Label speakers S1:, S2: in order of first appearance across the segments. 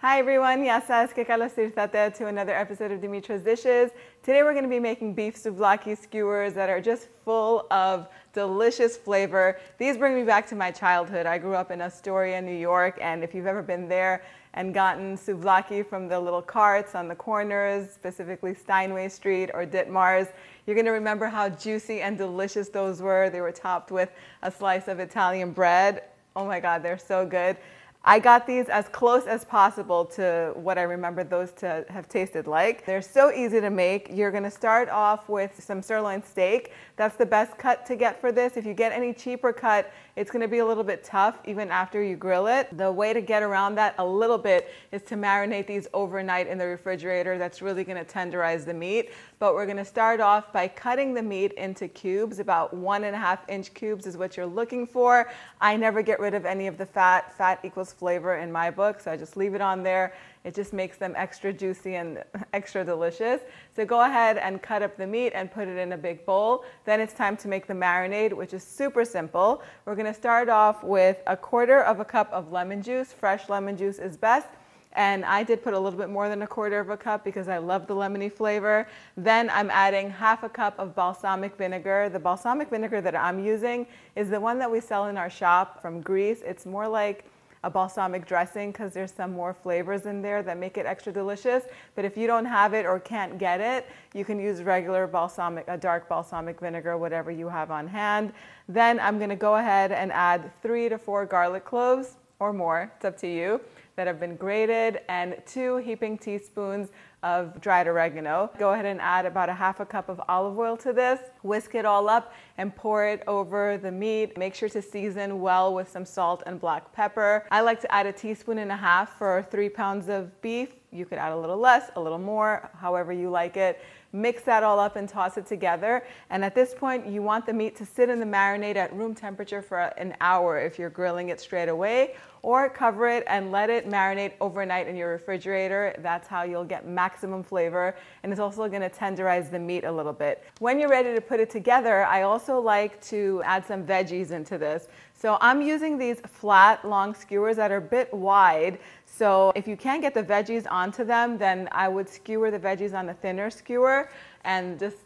S1: Hi everyone, yasas que kalos tirtate to another episode of Dimitra's Dishes. Today we're going to be making beef souvlaki skewers that are just full of delicious flavor. These bring me back to my childhood. I grew up in Astoria, New York, and if you've ever been there and gotten souvlaki from the little carts on the corners, specifically Steinway Street or Ditmars, you're going to remember how juicy and delicious those were. They were topped with a slice of Italian bread. Oh my God, they're so good. I got these as close as possible to what I remember those to have tasted like. They're so easy to make. You're going to start off with some sirloin steak. That's the best cut to get for this. If you get any cheaper cut, it's going to be a little bit tough even after you grill it. The way to get around that a little bit is to marinate these overnight in the refrigerator. That's really going to tenderize the meat. But we're going to start off by cutting the meat into cubes. About 1.5-inch cubes is what you're looking for. I never get rid of any of the fat. Fat equals flavor in my book, so I just leave it on there. It just makes them extra juicy and extra delicious. So go ahead and cut up the meat and put it in a big bowl. Then it's time to make the marinade, which is super simple. We're going to start off with 1/4 cup of lemon juice. Fresh lemon juice is best. And I did put a little bit more than 1/4 cup because I love the lemony flavor. Then I'm adding 1/2 cup of balsamic vinegar. The balsamic vinegar that I'm using is the one that we sell in our shop from Greece. It's more like a balsamic dressing because there's some more flavors in there that make it extra delicious. But if you don't have it or can't get it, you can use regular balsamic, a dark balsamic vinegar, whatever you have on hand. Then I'm going to go ahead and add 3 to 4 garlic cloves or more, it's up to you, that have been grated, and 2 heaping teaspoons of dried oregano. Go ahead and add about 1/2 cup of olive oil to this. Whisk it all up and pour it over the meat. Make sure to season well with some salt and black pepper. I like to add 1.5 teaspoons for 3 pounds of beef. You could add a little less, a little more, however you like it. Mix that all up and toss it together. And at this point, you want the meat to sit in the marinade at room temperature for an hour if you're grilling it straight away, or cover it and let it marinate overnight in your refrigerator. That's how you'll get maximum flavor, and it's also going to tenderize the meat a little bit. When you're ready to put it together, I also like to add some veggies into this. So I'm using these flat, long skewers that are a bit wide. So if you can't get the veggies onto them, then I would skewer the veggies on a thinner skewer and just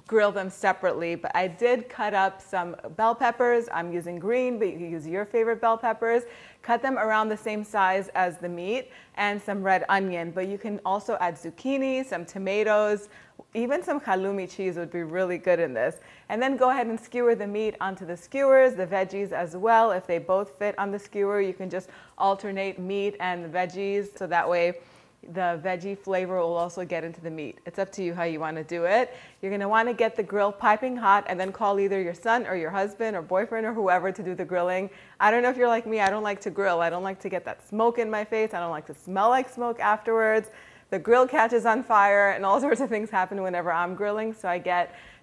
S1: grill them separately. But I did cut up some bell peppers. I'm using green, but you can use your favorite bell peppers. Cut them around the same size as the meat, and some red onion. But you can also add zucchini, some tomatoes, even some halloumi cheese would be really good in this. And then go ahead and skewer the meat onto the skewers, the veggies as well. If they both fit on the skewer, you can just alternate meat and veggies, so that way the veggie flavor will also get into the meat. It's up to you how you want to do it. You're going to want to get the grill piping hot and then call either your son or your husband or boyfriend or whoever to do the grilling. I don't know if you're like me, I don't like to grill. I don't like to get that smoke in my face. I don't like to smell like smoke afterwards. The grill catches on fire and all sorts of things happen whenever I'm grilling. So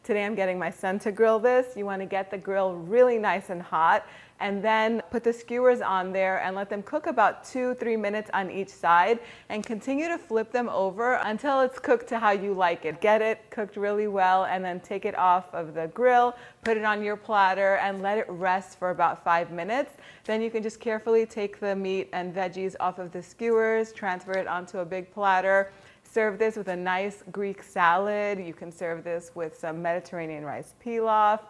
S1: today I'm getting my son to grill this. You want to get the grill really nice and hot, and then put the skewers on there and let them cook about 2-3 minutes on each side, and continue to flip them over until it's cooked to how you like it. Get it cooked really well, and then take it off of the grill, put it on your platter, and let it rest for about 5 minutes. Then you can just carefully take the meat and veggies off of the skewers, transfer it onto a big platter. Serve this with a nice Greek salad. You can serve this with some Mediterranean rice pilaf,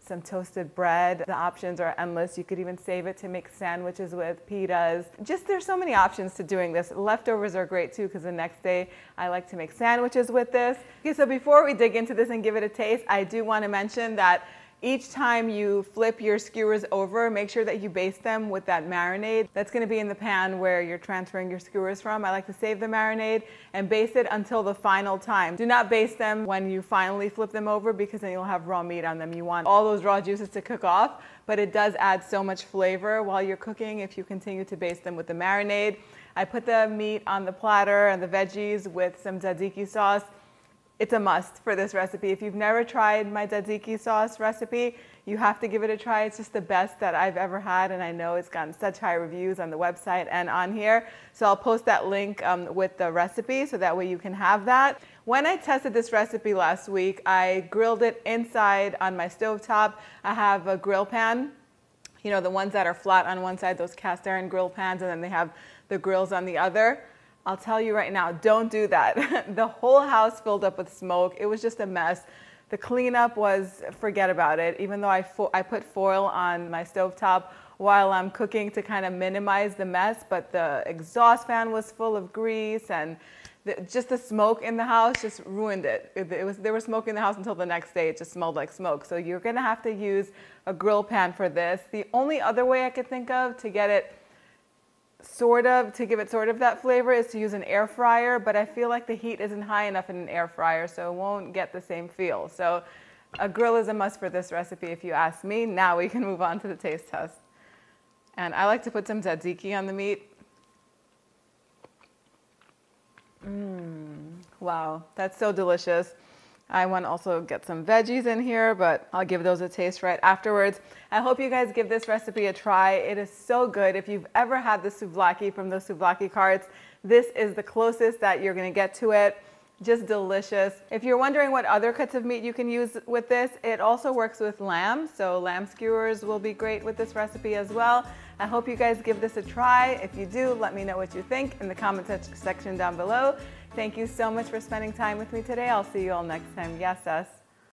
S1: some toasted bread. The options are endless. You could even save it to make sandwiches with, pitas. There's so many options to doing this. Leftovers are great too, because the next day I like to make sandwiches with this. Okay, so before we dig into this and give it a taste, I do want to mention that each time you flip your skewers over, make sure that you baste them with that marinade. That's going to be in the pan where you're transferring your skewers from. I like to save the marinade and baste it until the final time. Do not baste them when you finally flip them over, because then you'll have raw meat on them. You want all those raw juices to cook off, but it does add so much flavor while you're cooking if you continue to baste them with the marinade. I put the meat on the platter and the veggies with some tzatziki sauce. It's a must for this recipe. If you've never tried my tzatziki sauce recipe, you have to give it a try. It's just the best that I've ever had, and I know it's gotten such high reviews on the website and on here. So I'll post that link with the recipe, so that way you can have that. When I tested this recipe last week, I grilled it inside on my stovetop. I have a grill pan, you know, the ones that are flat on one side, those cast iron grill pans, and then they have the grills on the other. I'll tell you right now, don't do that. The whole house filled up with smoke. It was just a mess. The cleanup was, forget about it. Even though I put foil on my stovetop while I'm cooking to kind of minimize the mess, but the exhaust fan was full of grease, and just the smoke in the house just ruined it. There was smoke in the house until the next day. It just smelled like smoke. So you're gonna have to use a grill pan for this. The only other way I could think of to get it to give it sort of that flavor is to use an air fryer, but I feel like the heat isn't high enough in an air fryer, so it won't get the same feel. So a grill is a must for this recipe if you ask me. Now we can move on to the taste test. And I like to put some tzatziki on the meat. Wow, that's so delicious. I want to also get some veggies in here, but I'll give those a taste right afterwards. I hope you guys give this recipe a try. It is so good. If you've ever had the souvlaki from those souvlaki carts, this is the closest that you're going to get to it. Just delicious. If you're wondering what other cuts of meat you can use with this, it also works with lamb. So lamb skewers will be great with this recipe as well. I hope you guys give this a try. If you do, let me know what you think in the comment section down below. Thank you so much for spending time with me today. I'll see you all next time. Yes, us.